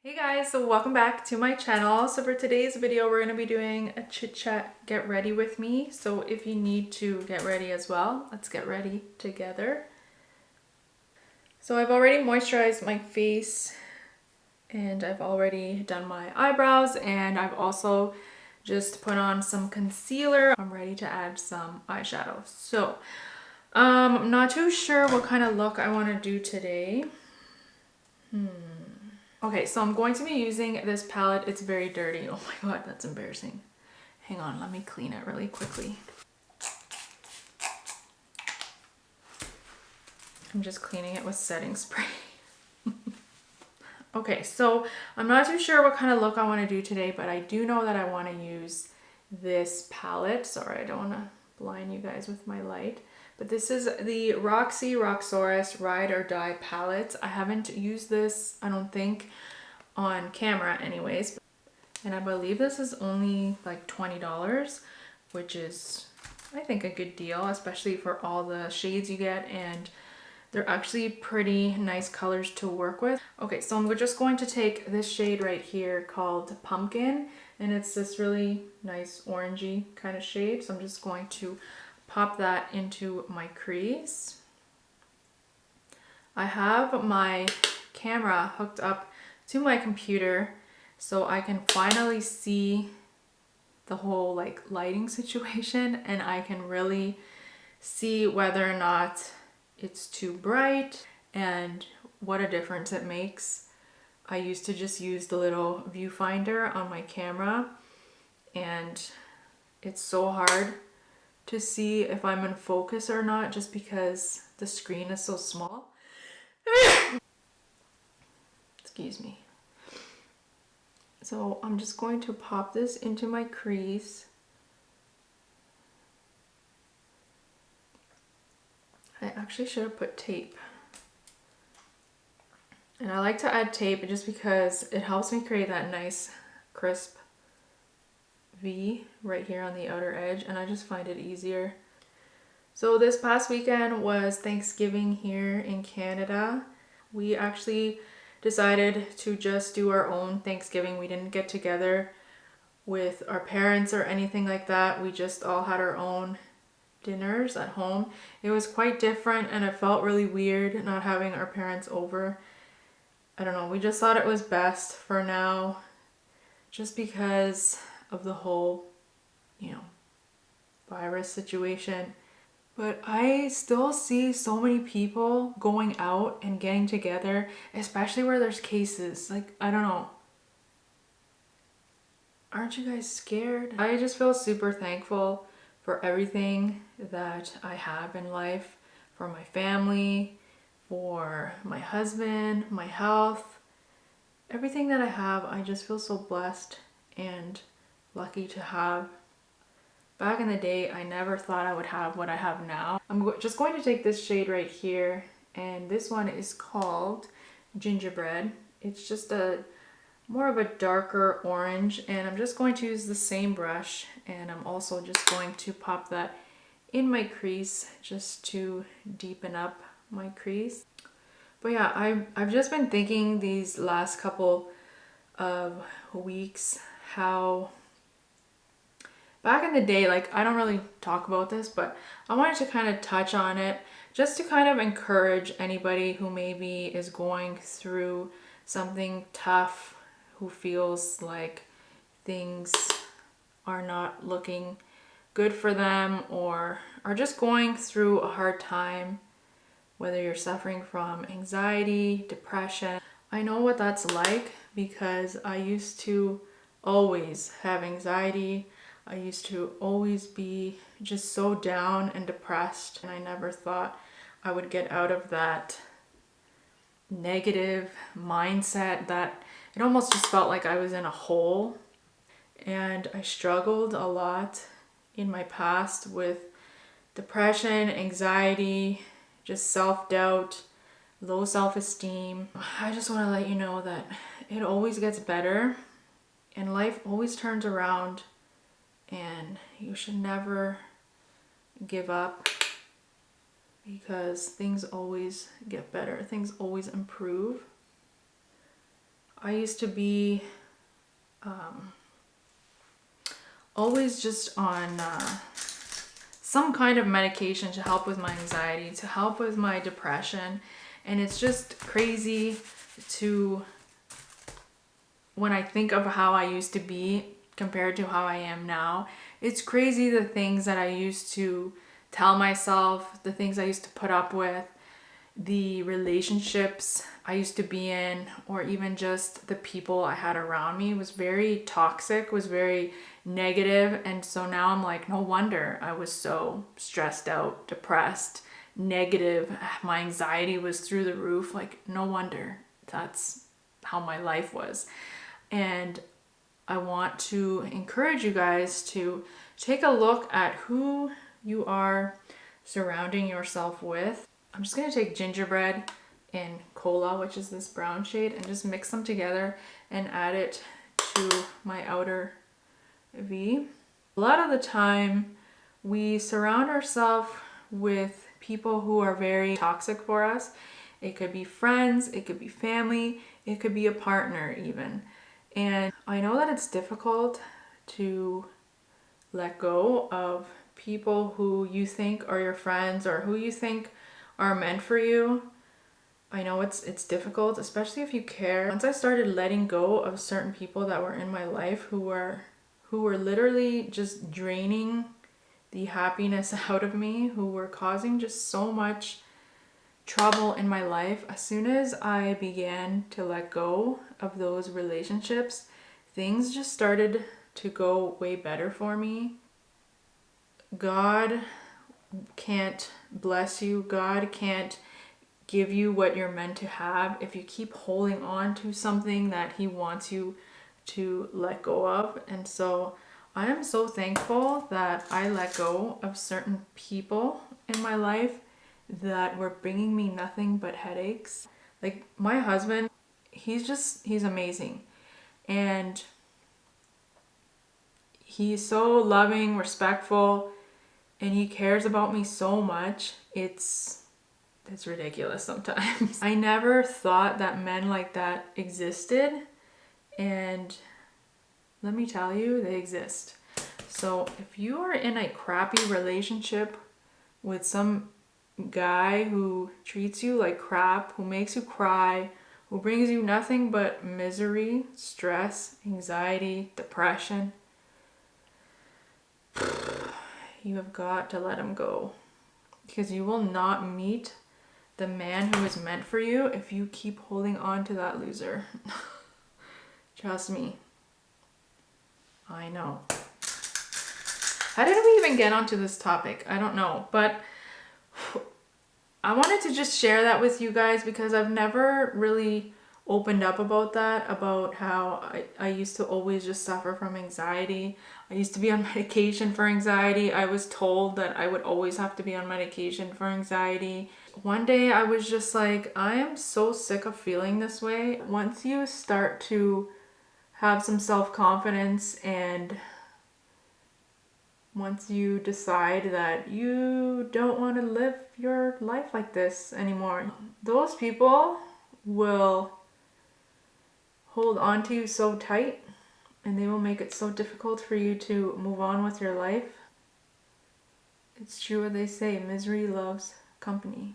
Hey guys, so welcome back to my channel. So for today's video, we're going to be doing a chit chat get ready with me. So if you need to get ready as well, let's get ready together. So I've already moisturized my face and I've already done my eyebrows, and I've also just put on some concealer. I'm ready to add some eyeshadow. So I'm not too sure what kind of look I want to do today. Okay, so I'm going to be using this palette. It's very dirty. Oh my god, that's embarrassing. Hang on, let me clean it really quickly. I'm just cleaning it with setting spray. Okay, so I'm not too sure what kind of look I want to do today, but I do know that I want to use this palette. Sorry, I don't want to blind you guys with my light. But this is the Roxy Roxxsaurus Ride or Die palette. I haven't used this, I don't think, on camera anyways. And I believe this is only like $20, which is, I think, a good deal, especially for all the shades you get, and they're actually pretty nice colors to work with. Okay, so I'm just going to take this shade right here called Pumpkin, and it's this really nice orangey kind of shade. So I'm just going to pop that into my crease. I have my camera hooked up to my computer so I can finally see the whole like lighting situation, and I can really see whether or not it's too bright and what a difference it makes. I used to just use the little viewfinder on my camera, and it's so hard to see if I'm in focus or not just because the screen is so small. Excuse me. So I'm just going to pop this into my crease. I actually should have put tape. And I like to add tape just because it helps me create that nice crisp V right here on the outer edge, and I just find it easier. So this past weekend was Thanksgiving here in Canada. We actually decided to just do our own Thanksgiving. We didn't get together with our parents or anything like that. We just all had our own dinners at home. It was quite different, and it felt really weird not having our parents over. I don't know, we just thought it was best for now just because of the whole, virus situation. But I still see so many people going out and getting together, especially where there's cases. Like, I don't know. Aren't you guys scared? I just feel super thankful for everything that I have in life, for my family, for my husband, my health, everything that I have. I just feel so blessed and lucky to have. Back in the day, I never thought I would have what I have now. I'm just going to take this shade right here, and this one is called Gingerbread. It's just more of a darker orange, and I'm just going to use the same brush, and I'm also just going to pop that in my crease just to deepen up my crease. But yeah, I've just been thinking these last couple of weeks how back in the day, like, I don't really talk about this, but I wanted to kind of touch on it just to kind of encourage anybody who maybe is going through something tough, who feels like things are not looking good for them, or are just going through a hard time, whether you're suffering from anxiety, depression. I know what that's like because I used to always have anxiety. I used to always be just so down and depressed, and I never thought I would get out of that negative mindset that it almost just felt like I was in a hole. And I struggled a lot in my past with depression, anxiety, just self-doubt, low self-esteem. I just want to let you know that it always gets better and life always turns around, and you should never give up because things always get better. Things always improve. I used to be always just on some kind of medication to help with my anxiety, to help with my depression. And it's just crazy to, when I think of how I used to be compared to how I am now, it's crazy the things that I used to tell myself, the things I used to put up with, the relationships I used to be in, or even just the people I had around me was very toxic, was very negative. And so now I'm like, no wonder I was so stressed out, depressed, negative. My anxiety was through the roof. Like, no wonder that's how my life was. And I want to encourage you guys to take a look at who you are surrounding yourself with. I'm just going to take gingerbread and cola, which is this brown shade, and just mix them together and add it to my outer V. A lot of the time we surround ourselves with people who are very toxic for us. It could be friends, it could be family, it could be a partner even. And I know that it's difficult to let go of people who you think are your friends or who you think are meant for you. I know it's difficult, especially if you care. Once I started letting go of certain people that were in my life who were literally just draining the happiness out of me, who were causing just so much trouble in my life, as soon as I began to let go of those relationships, things just started to go way better for me. God can't bless you. God can't give you what you're meant to have if you keep holding on to something that he wants you to let go of. And so I am so thankful that I let go of certain people in my life that were bringing me nothing but headaches. Like my husband, he's amazing. And he's so loving, respectful, and he cares about me so much. It's ridiculous sometimes. I never thought that men like that existed, and let me tell you, they exist. So if you are in a crappy relationship with some guy who treats you like crap, who makes you cry, who brings you nothing but misery, stress, anxiety, depression, you have got to let him go, because you will not meet the man who is meant for you if you keep holding on to that loser. Trust me. I know. How did we even get onto this topic? I don't know, but I wanted to just share that with you guys because I've never really opened up about that, about how I used to always just suffer from anxiety. I used to be on medication for anxiety. I was told that I would always have to be on medication for anxiety. One day I was just like, I am so sick of feeling this way. Once you start to have some self-confidence and once you decide that you don't want to live your life like this anymore, those people will hold on to you so tight and they will make it so difficult for you to move on with your life. It's true what they say, misery loves company.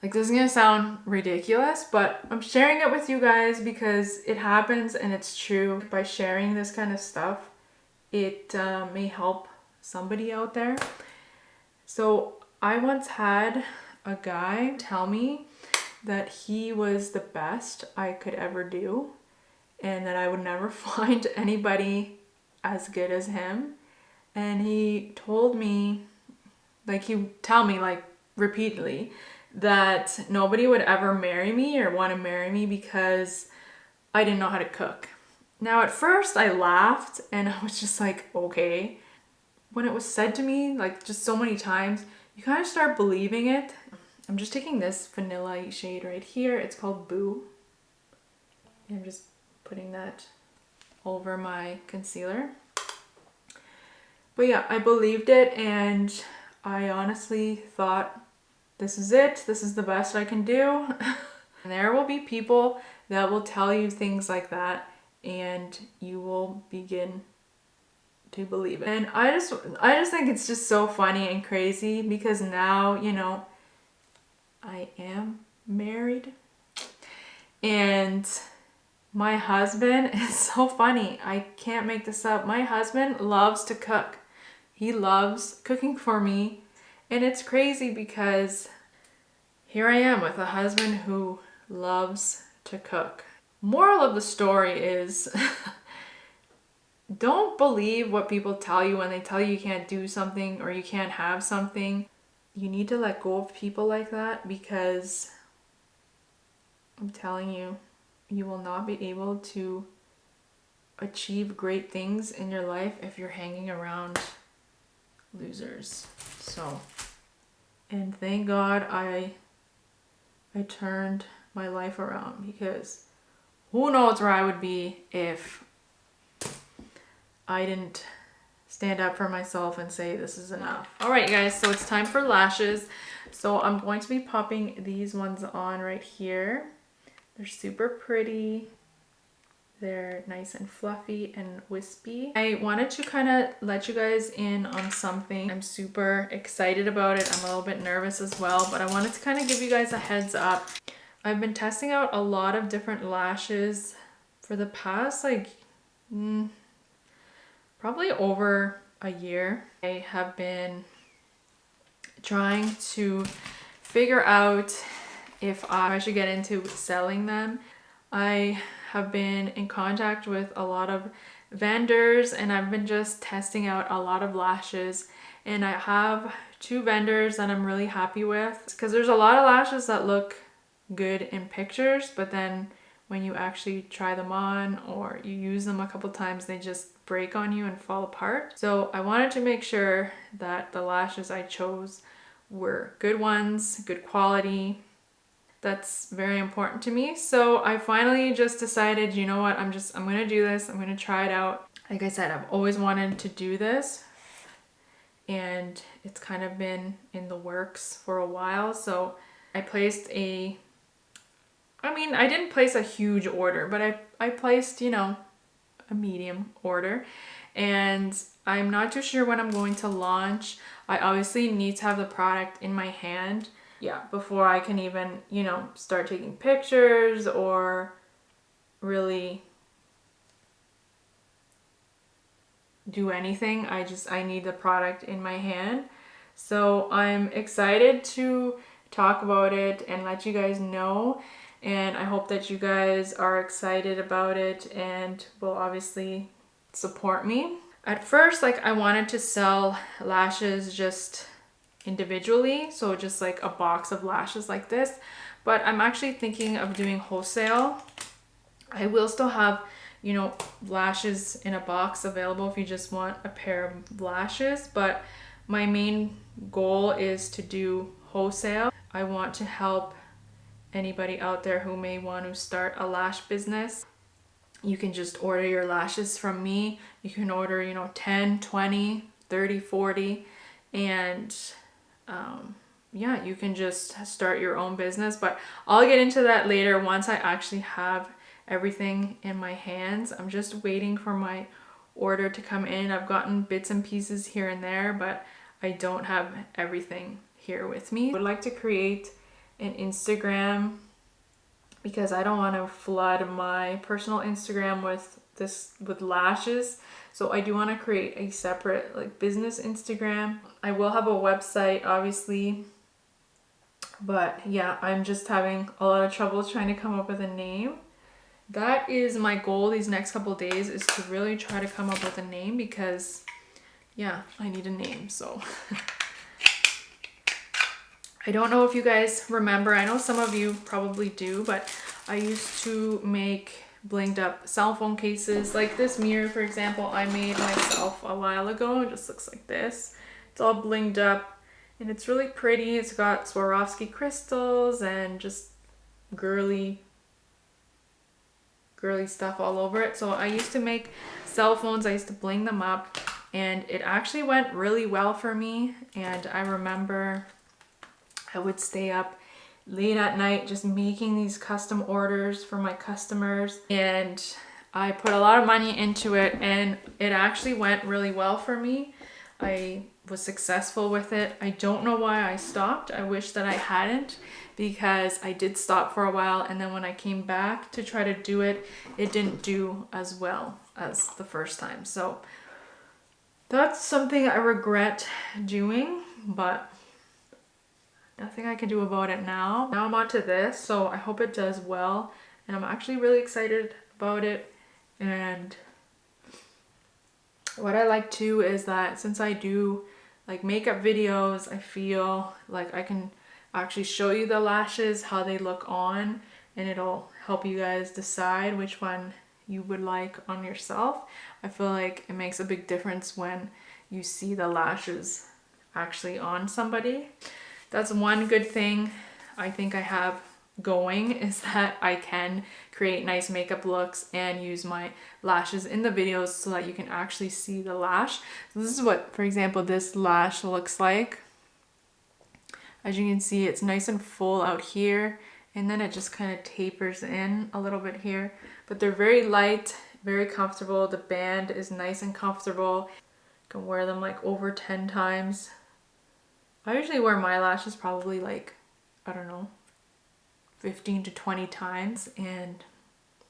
Like, this is gonna sound ridiculous, but I'm sharing it with you guys because it happens and it's true. By sharing this kind of stuff, it may help somebody out there. So I once had a guy tell me that he was the best I could ever do and that I would never find anybody as good as him. And he told me, like, he would tell me like repeatedly that nobody would ever marry me or want to marry me because I didn't know how to cook. Now at first I laughed and I was just like, okay. When it was said to me like just so many times, you kind of start believing it. I'm just taking this vanilla shade right here. It's called Boo. And I'm just putting that over my concealer. But yeah, I believed it and I honestly thought, this is it. This is the best I can do. And there will be people that will tell you things like that, and you will begin to believe it. And I just think it's just so funny and crazy because now, you know, I am married and my husband is so funny. I can't make this up. My husband loves to cook. He loves cooking for me. And it's crazy because here I am with a husband who loves to cook. Moral of the story is don't believe what people tell you when they tell you can't do something or you can't have something. You need to let go of people like that because I'm telling you, you will not be able to achieve great things in your life if you're hanging around losers. So, and thank God I turned my life around because who knows where I would be if I didn't stand up for myself and say this is enough. All right, guys, so it's time for lashes. So I'm going to be popping these ones on right here. They're super pretty. They're nice and fluffy and wispy. I wanted to kind of let you guys in on something. I'm super excited about it. I'm a little bit nervous as well, but I wanted to kind of give you guys a heads up. I've been testing out a lot of different lashes for the past probably over a year. I have been trying to figure out if I should get into selling them. I have been in contact with a lot of vendors and I've been just testing out a lot of lashes, and I have 2 vendors that I'm really happy with because there's a lot of lashes that look good in pictures, but then when you actually try them on or you use them a couple times, they just break on you and fall apart. So I wanted to make sure that the lashes I chose were good ones, good quality. That's very important to me. So I finally just decided, you know what, I'm gonna do this. I'm gonna try it out. Like I said, I've always wanted to do this and it's kind of been in the works for a while. So I placed I didn't place a huge order, but I placed, you know, a medium order, and I'm not too sure when I'm going to launch. I obviously need to have the product in my hand, before I can even, you know, start taking pictures or really do anything. I need the product in my hand. So I'm excited to talk about it and let you guys know. And I hope that you guys are excited about it and will obviously support me. At first, I wanted to sell lashes just individually, so just like a box of lashes like this, but I'm actually thinking of doing wholesale. I will still have, you know, lashes in a box available if you just want a pair of lashes, but my main goal is to do wholesale. I want to help anybody out there who may want to start a lash business. You can just order your lashes from me. You can order, you know, 10, 20, 30, 40, and you can just start your own business. But I'll get into that later once I actually have everything in my hands. I'm just waiting for my order to come in. I've gotten bits and pieces here and there, but I don't have everything here with me. I would like to create an Instagram because I don't want to flood my personal Instagram with lashes. So I do want to create a separate business Instagram. I will have a website obviously, but yeah, I'm just having a lot of trouble trying to come up with a name. That is my goal these next couple of days, is to really try to come up with a name because I need a name. So I don't know if you guys remember, I know some of you probably do, but I used to make blinged up cell phone cases. Like this mirror, for example, I made myself a while ago. It just looks like this. It's all blinged up and it's really pretty. It's got Swarovski crystals and just girly stuff all over it. So I used to make cell phones. I used to bling them up and it actually went really well for me. And I remember I would stay up late at night just making these custom orders for my customers, and I put a lot of money into it and it actually went really well for me. I was successful with it. I don't know why I stopped. I wish that I hadn't, because I did stop for a while, and then when I came back to try to do it, it didn't do as well as the first time. So that's something I regret doing, but nothing I can do about it now. Now I'm on to this, so I hope it does well, and I'm actually really excited about it. And what I like too is that since I do like makeup videos, I feel like I can actually show you the lashes, how they look on, and it'll help you guys decide which one you would like on yourself. I feel like it makes a big difference when you see the lashes actually on somebody. That's one good thing I think I have going, is that I can create nice makeup looks and use my lashes in the videos so that you can actually see the lash. So this is what, for example, this lash looks like. As you can see, it's nice and full out here, and then it just kind of tapers in a little bit here. But they're very light, very comfortable. The band is nice and comfortable. You can wear them like over 10 times. I usually wear my lashes probably like, I don't know, 15 to 20 times, and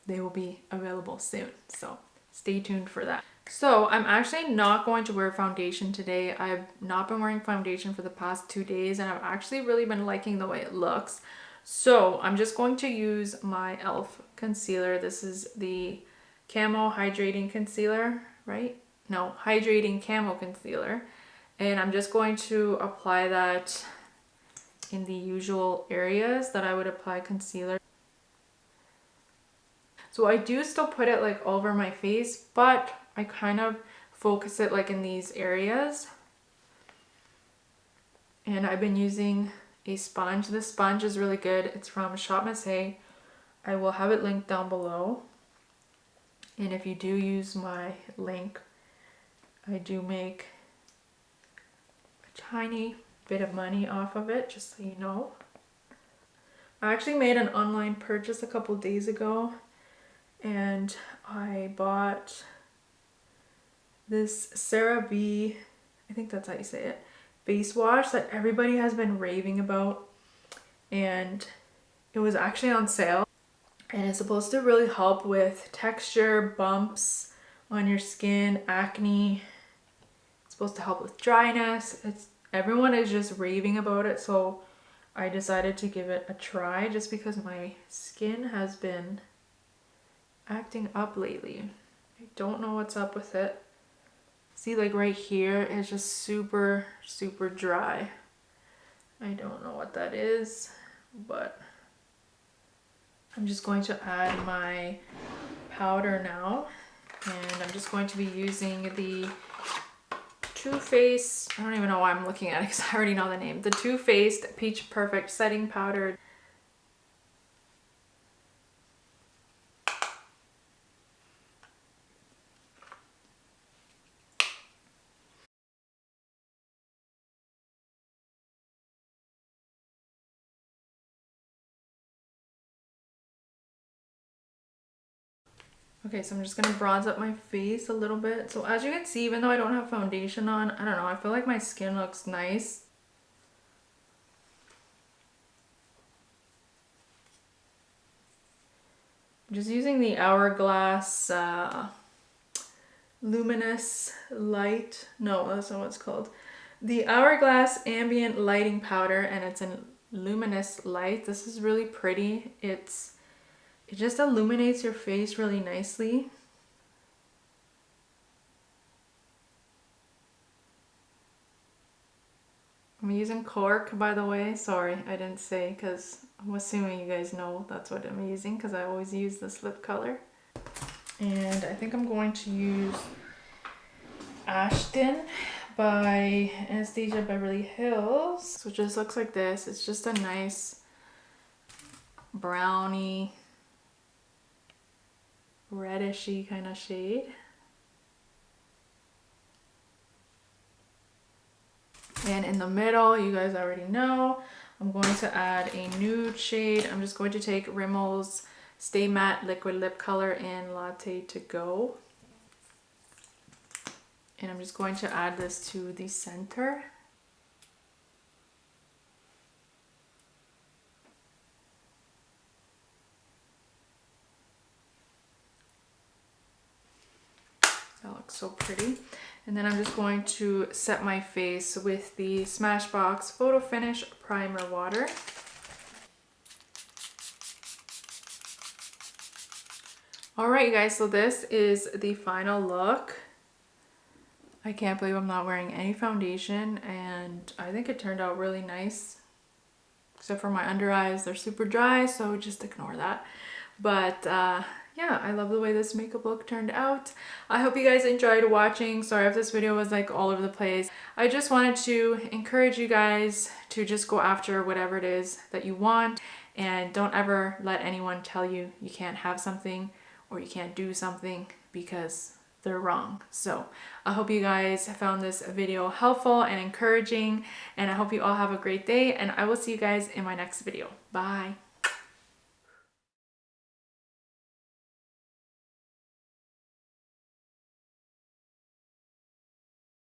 they will be available soon. So stay tuned for that. So I'm actually not going to wear foundation today. I've not been wearing foundation for the past 2 days, and I've actually really been liking the way it looks. So I'm just going to use my e.l.f. concealer. This is the Camo Hydrating Concealer, right? No, Hydrating Camo Concealer. And I'm just going to apply that in the usual areas that I would apply concealer. So I do still put it like all over my face, but I kind of focus it like in these areas. And I've been using a sponge. This sponge is really good. It's from Shop Miss Hay. I will have it linked down below. And if you do use my link, I do make a tiny bit of money off of it, just so you know. I actually made an online purchase a couple days ago, and I bought this CeraVe, I think that's how you say it, face wash that everybody has been raving about, and it was actually on sale, and it's supposed to really help with texture, bumps on your skin, acne. It's supposed to help with dryness. Everyone is just raving about it, so I decided to give it a try just because my skin has been acting up lately. I don't know what's up with it. See, like right here is just super, super dry. I don't know what that is, but I'm just going to add my powder now, and I'm just going to be using the Too Faced, I don't even know why I'm looking at it because I already know the name. The Too Faced Peach Perfect Setting Powder. Okay, so I'm just gonna bronze up my face a little bit. So as you can see, even though I don't have foundation on, I don't know, I feel like my skin looks nice. I'm just using the Hourglass Luminous Light. No, that's not what it's called. The Hourglass Ambient Lighting Powder, and it's in Luminous Light. This is really pretty. It just illuminates your face really nicely. I'm using cork, by the way. Sorry, I didn't say, because I'm assuming you guys know that's what I'm using, because I always use this lip color. And I think I'm going to use Ashton by Anastasia Beverly Hills. So it just looks like this. It's just a nice brownie, reddishy kind of shade. And in the middle, you guys already know, I'm going to add a nude shade. I'm just going to take Rimmel's Stay Matte Liquid Lip Color in Latte to Go. And I'm just going to add this to the center. That looks so pretty. And then I'm just going to set my face with the Smashbox Photo Finish Primer Water. Alright, you guys, so this is the final look. I can't believe I'm not wearing any foundation, and I think it turned out really nice. Except for my under eyes, they're super dry, so just ignore that. But yeah, I love the way this makeup look turned out. I hope you guys enjoyed watching. Sorry if this video was like all over the place. I just wanted to encourage you guys to just go after whatever it is that you want, and don't ever let anyone tell you you can't have something or you can't do something, because they're wrong. So I hope you guys found this video helpful and encouraging, and I hope you all have a great day, and I will see you guys in my next video. Bye.